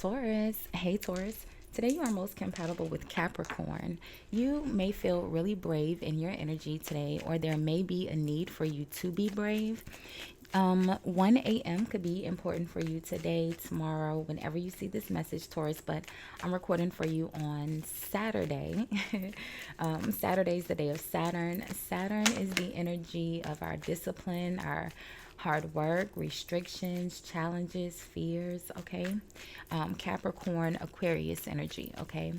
Taurus. Hey, Taurus. Today you are most compatible with Capricorn. You may feel really brave in your energy today, or there may be a need for you to be brave. 1 a.m. could be important for you today, tomorrow, whenever you see this message, Taurus. But I'm recording for you on Saturday. Saturday is the day of Saturn. Saturn is the energy of our discipline, our hard work, restrictions, challenges, fears, okay? Capricorn, Aquarius energy, okay?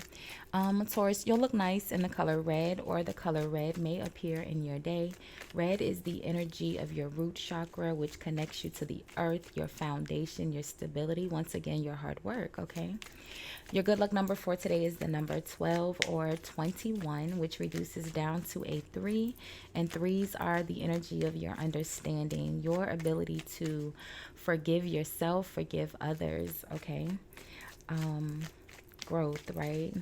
Taurus, you'll look nice in the color red, or the color red may appear in your day. Red is the energy of your root chakra, which connects you to the earth, your foundation, your stability, once again, your hard work, okay? Your good luck number for today is the number 12 or 21, which reduces down to a 3. And threes are the energy of your understanding, your ability to forgive yourself, forgive others, okay? Growth, right?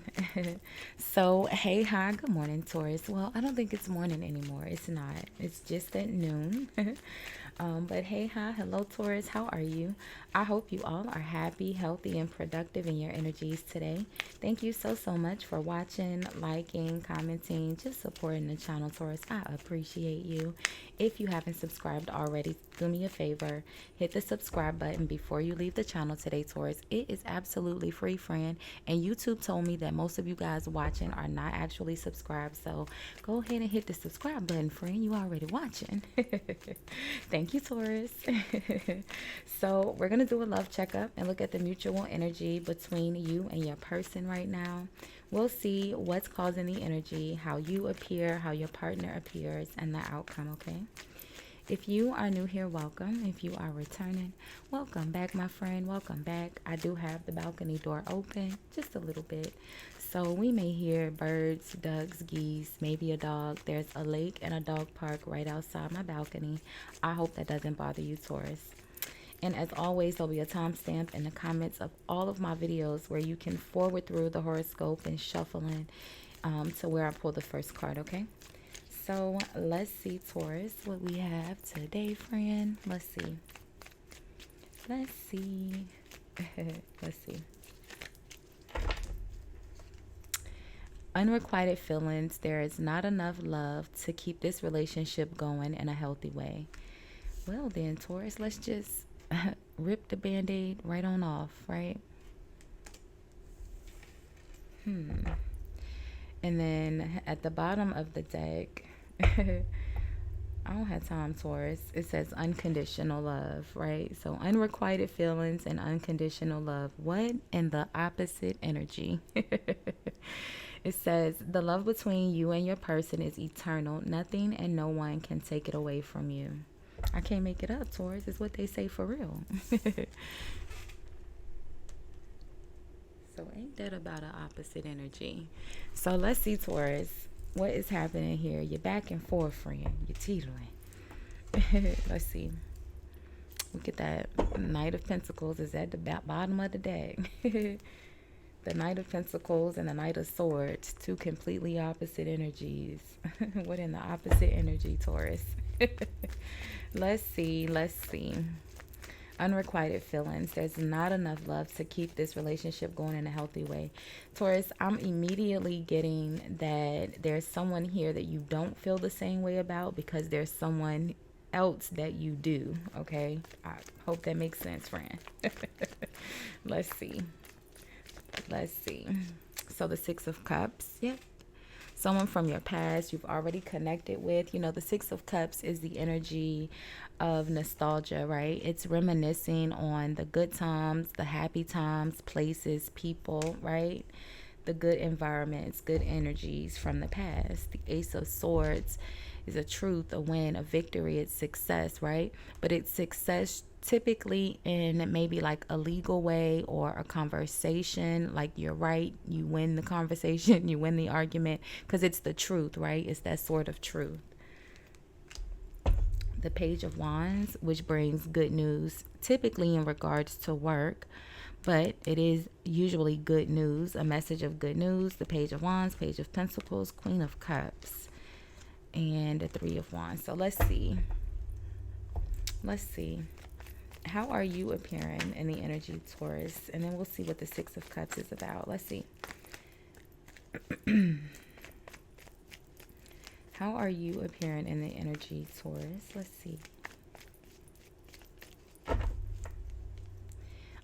So, hey, hi, good morning, Taurus. Well, I don't think it's morning anymore. It's not. It's just at noon. But hey, hi, hello, Taurus. How are you? I hope you all are happy, healthy, and productive in your energies today. Thank you so much for watching, liking, commenting, just supporting the channel, Taurus. I appreciate you. If you haven't subscribed already, do me a favor, hit the subscribe button before you leave the channel today, Taurus. It is absolutely free, friend. And YouTube told me that most of you guys watching are not actually subscribed. So go ahead and hit the subscribe button, friend. You already watching. Thank you, Taurus. So we're going to do a love checkup and look at the mutual energy between you and your person right now. We'll see what's causing the energy, how you appear, how your partner appears, and the outcome, okay? If you are new here, welcome. If you are returning, welcome back, my friend. Welcome back. I do have the balcony door open just a little bit. So we may hear birds, ducks, geese, maybe a dog. There's a lake and a dog park right outside my balcony. I hope that doesn't bother you, Taurus. And as always, there'll be a timestamp in the comments of all of my videos where you can forward through the horoscope and shuffling to where I pull the first card, okay? So let's see, Taurus, what we have today, friend. Let's see. Let's see. Let's see. Unrequited feelings. There is not enough love to keep this relationship going in a healthy way. Well then, Taurus, let's just rip the band-aid right on off, right? And then at the bottom of the deck, I don't have time, Taurus. It says unconditional love, right? So unrequited feelings and unconditional love. What in the opposite energy? It says the love between you and your person is eternal. Nothing and no one can take it away from you. I can't make it up, Taurus. It's what they say for real. So ain't that about an opposite energy? So let's see, Taurus. What is happening here? You're back and forth, friend. You're teetering. Let's see. Look at that. Knight of Pentacles is at the bottom of the deck. The Knight of Pentacles and the Knight of Swords. Two completely opposite energies. What in the opposite energy, Taurus? Let's see. Let's see. Unrequited feelings. There's not enough love to keep this relationship going in a healthy way. Taurus, I'm immediately getting that there's someone here that you don't feel the same way about because there's someone else that you do, okay? I hope that makes sense, friend. Let's see. Let's see. So the Six of Cups. Yep. Someone from your past you've already connected with. You know, the Six of Cups is the energy of nostalgia, right? It's reminiscing on the good times, the happy times, places, people, right? The good environments, good energies from the past. The Ace of Swords is a truth, a win, a victory. It's success, right? But it's success typically in maybe like a legal way or a conversation, like you're right, you win the conversation, you win the argument, because it's the truth, right? It's that sort of truth. The Page of Wands, which brings good news, typically in regards to work, but it is usually good news, a message of good news. The Page of Wands, Page of Pentacles, Queen of Cups, and the Three of Wands. So let's see. How are you appearing in the energy, Taurus? And then we'll see what the Six of Cups is about. Let's see. How are you appearing in the energy, Taurus? Let's see.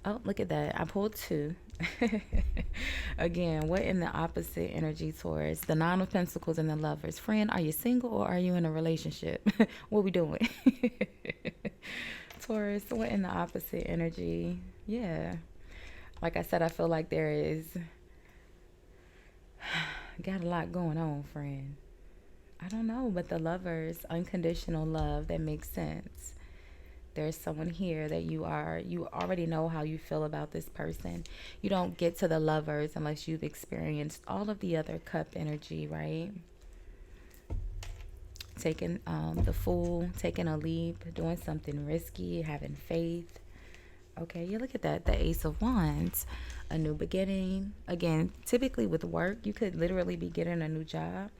Oh, look at that. I pulled two. Again, what in the opposite energy, Taurus? The Nine of Pentacles and the Lovers. Friend, are you single or are you in a relationship? What we doing? Taurus, what in the opposite energy? Yeah. Like I said, I feel like there is got a lot going on, friend. I don't know, but the Lovers, unconditional love, that makes sense. There's someone here that you already know how you feel about this person. You don't get to the Lovers unless you've experienced all of the other cup energy, right? Taking the Fool, taking a leap, doing something risky, having faith. Okay, you look at that, the Ace of Wands, a new beginning. Again, typically with work, you could literally be getting a new job.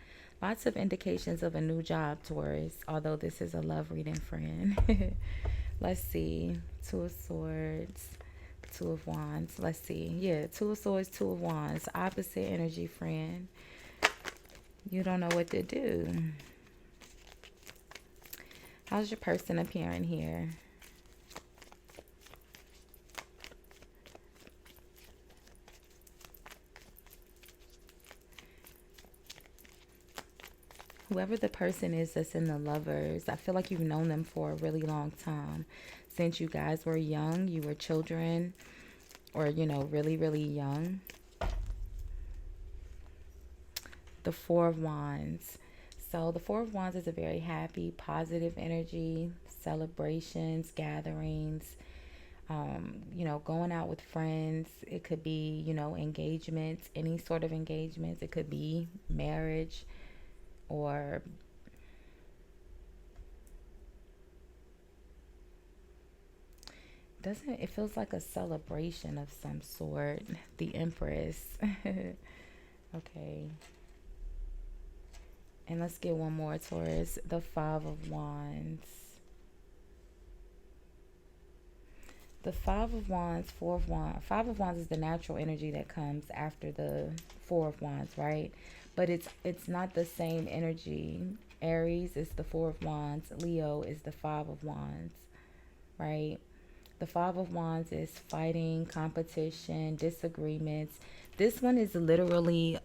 Lots of indications of a new job, Taurus, although this is a love reading, friend. Let's see. Two of Swords, Two of Wands. Let's see. Yeah, Two of Swords, Two of Wands. Opposite energy, friend. You don't know what to do. How's your person appearing here? Whoever the person is that's in the Lovers, I feel like you've known them for a really long time. Since you guys were young, you were children, or, you know, really, really young. The Four of Wands. So the Four of Wands is a very happy, positive energy, celebrations, gatherings, you know, going out with friends. It could be, you know, engagements, any sort of engagements. It could be marriage or doesn't it feels like a celebration of some sort. The Empress. Okay. And let's get one more, Taurus. The Five of Wands. The Five of Wands, Four of Wands. Five of Wands is the natural energy that comes after the Four of Wands, right? But it's not the same energy. Aries is the Four of Wands. Leo is the Five of Wands, right? The Five of Wands is fighting, competition, disagreements. This one is literally,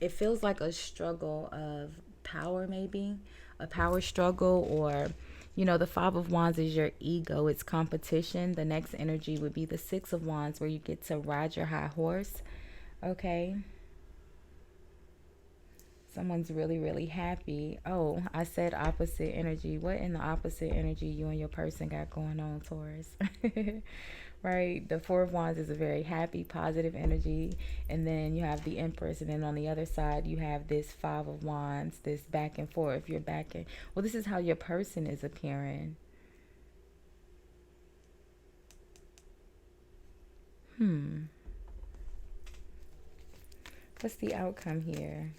it feels like a struggle of power, maybe. A power struggle, or, you know, the Five of Wands is your ego. It's competition. The next energy would be the Six of Wands, where you get to ride your high horse. Okay. Someone's really, really happy. Oh, I said opposite energy. What in the opposite energy you and your person got going on, Taurus? Right? The Four of Wands is a very happy, positive energy. And then you have the Empress. And then on the other side, you have this Five of Wands, this back and forth. You're back and... Well, this is how your person is appearing. What's the outcome here?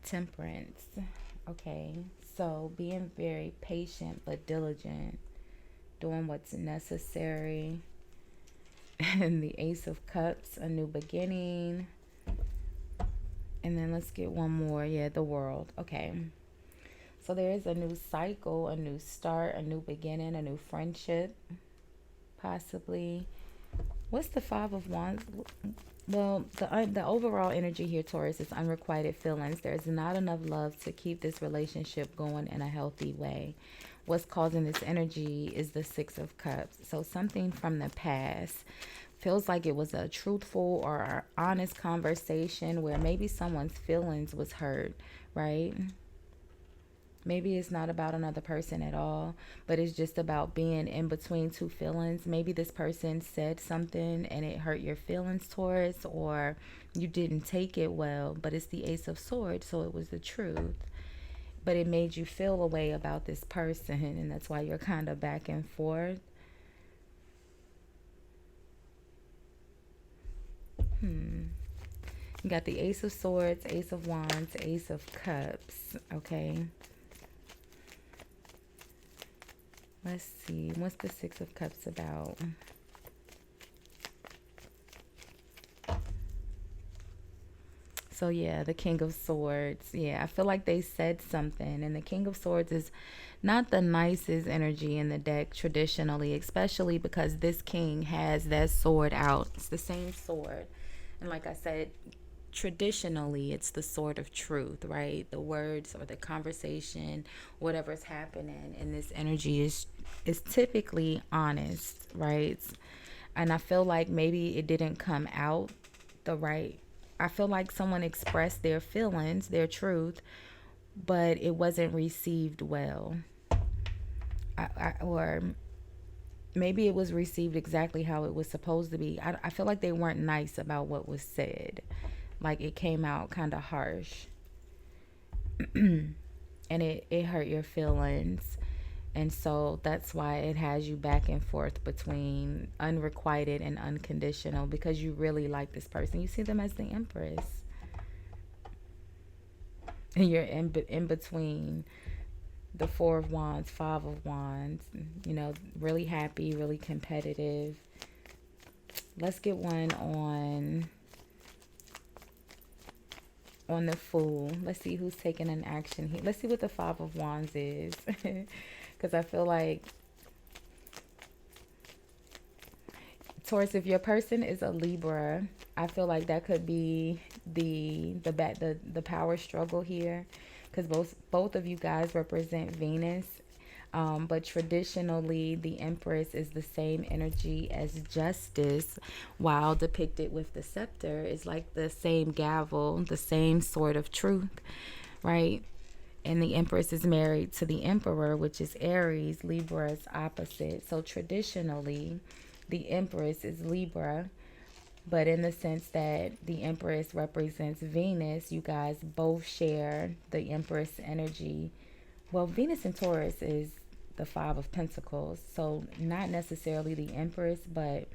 Temperance. Okay, so being very patient but diligent, doing what's necessary. And the Ace of Cups, a new beginning. And then let's get one more. Yeah, the World. Okay, so there is a new cycle, a new start, a new beginning, a new friendship, possibly. What's the Five of Wands? Well, the overall energy here, Taurus, is unrequited feelings. There's not enough love to keep this relationship going in a healthy way. What's causing this energy is the Six of Cups. So something from the past feels like it was a truthful or honest conversation where maybe someone's feelings was hurt, right? Maybe it's not about another person at all, but it's just about being in between two feelings. Maybe this person said something and it hurt your feelings, Taurus, or you didn't take it well, but it's the Ace of Swords, so it was the truth. but it made you feel a way about this person, and that's why you're kind of back and forth. You got the Ace of Swords, Ace of Wands, Ace of Cups. Okay. Let's see. What's the Six of Cups about? So yeah, the King of Swords. Yeah, I feel like they said something. And the King of Swords is not the nicest energy in the deck traditionally, especially because this king has that sword out. It's the same sword. And like I said, traditionally it's the sword of truth, right? The words or the conversation, whatever's happening in this energy is typically honest, right? And I feel like maybe it didn't come out the right. I feel like someone expressed their feelings, their truth, but it wasn't received well. Or maybe it was received exactly how it was supposed to be. I feel like they weren't nice about what was said. Like it came out kind of harsh. And it hurt your feelings. And so that's why it has you back and forth between unrequited and unconditional, because you really like this person. You see them as the Empress. And you're in between the Four of Wands, Five of Wands, you know, really happy, really competitive. Let's get one on the Fool. Let's see who's taking an action here. Let's see what the Five of Wands is. Because I feel like, Taurus, if your person is a Libra, I feel like that could be the power struggle here, because both of you guys represent Venus. But traditionally, the Empress is the same energy as Justice, while depicted with the scepter is like the same gavel, the same sword of truth, right? And the Empress is married to the Emperor, which is Aries, Libra's opposite. So traditionally, the Empress is Libra, but in the sense that the Empress represents Venus, you guys both share the Empress energy. Well, Venus and Taurus is the Five of Pentacles, so not necessarily the Empress, but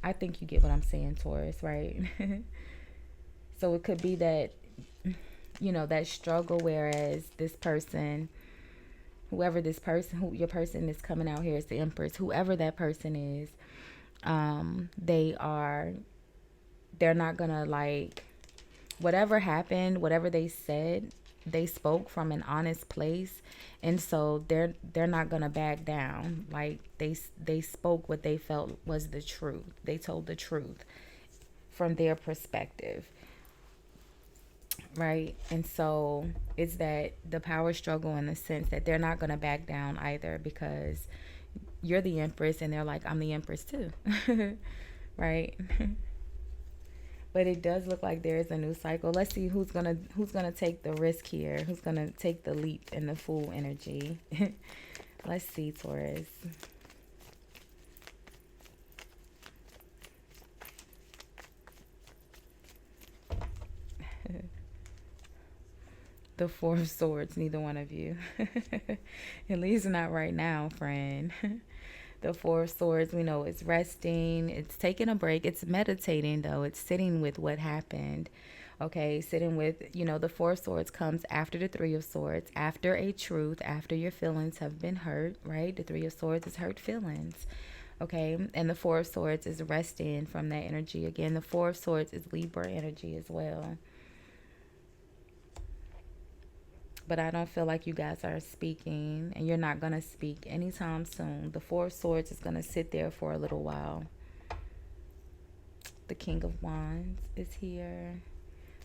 I think you get what I'm saying, Taurus, right? So it could be that, you know, that struggle, whereas this person, whoever this person, who your person is coming out here as the Empress, whoever that person is, they're not gonna, like, whatever happened, whatever they said, they spoke from an honest place, and so they're not gonna back down. Like they spoke what they felt was the truth. They told the truth from their perspective, right? And so it's that the power struggle, in the sense that they're not gonna back down either, because you're the Empress and they're like, I'm the Empress too. Right? But it does look like there is a new cycle. Let's see who's gonna take the risk here. Who's gonna take the leap in the Fool energy? Let's see, Taurus. The Four of Swords, neither one of you. At least not right now, friend. The Four of Swords, we know it's resting, it's taking a break, it's meditating, though. It's sitting with what happened. Okay, sitting with, you know, the Four of Swords comes after the Three of Swords, after a truth, after your feelings have been hurt, right? The Three of Swords is hurt feelings. Okay, and the Four of Swords is resting from that energy. Again, the Four of Swords is Libra energy as well. But I don't feel like you guys are speaking, and you're not going to speak anytime soon. The Four of Swords is going to sit there for a little while. The King of Wands is here.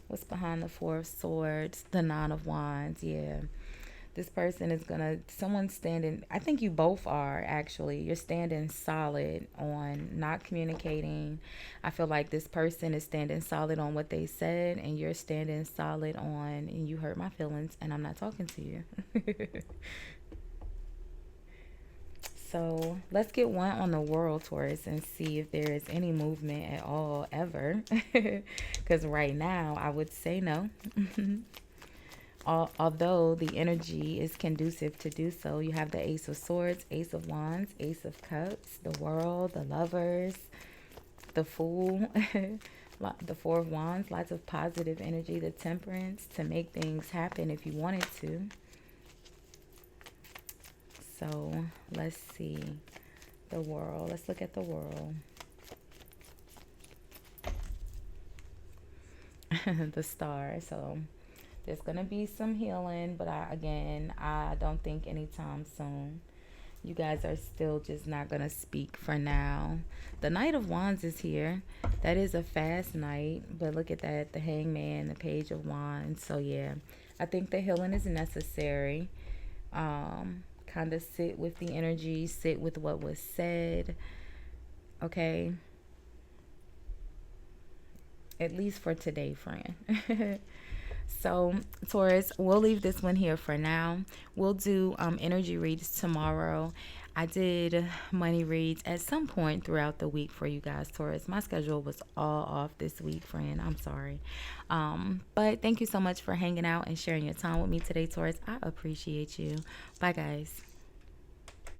What's behind the Four of Swords? The Nine of Wands, yeah. This person is gonna, someone's standing, I think you both are actually. You're standing solid on not communicating. I feel like this person is standing solid on what they said, and you're standing solid on, and you hurt my feelings, and I'm not talking to you. So let's get one on the world, Taurus, and see if there is any movement at all, ever. Because right now, I would say no. Although the energy is conducive to do so, you have the Ace of Swords, Ace of Wands, Ace of Cups, the World, the Lovers, the Fool, the Four of Wands, lots of positive energy, the Temperance, to make things happen if you wanted to. So let's see. The World. Let's look at the World. The Star. So there's going to be some healing, but I don't think anytime soon. You guys are still just not going to speak for now. The Knight of Wands is here. That is a fast night, but look at that. The Hangman, the Page of Wands. So yeah, I think the healing is necessary. Kind of sit with the energy, sit with what was said. Okay. At least for today, friend. So, Taurus, we'll leave this one here for now. We'll do energy reads tomorrow. I did money reads at some point throughout the week for you guys, Taurus. My schedule was all off this week, friend. I'm sorry. But thank you so much for hanging out and sharing your time with me today, Taurus. I appreciate you. Bye, guys.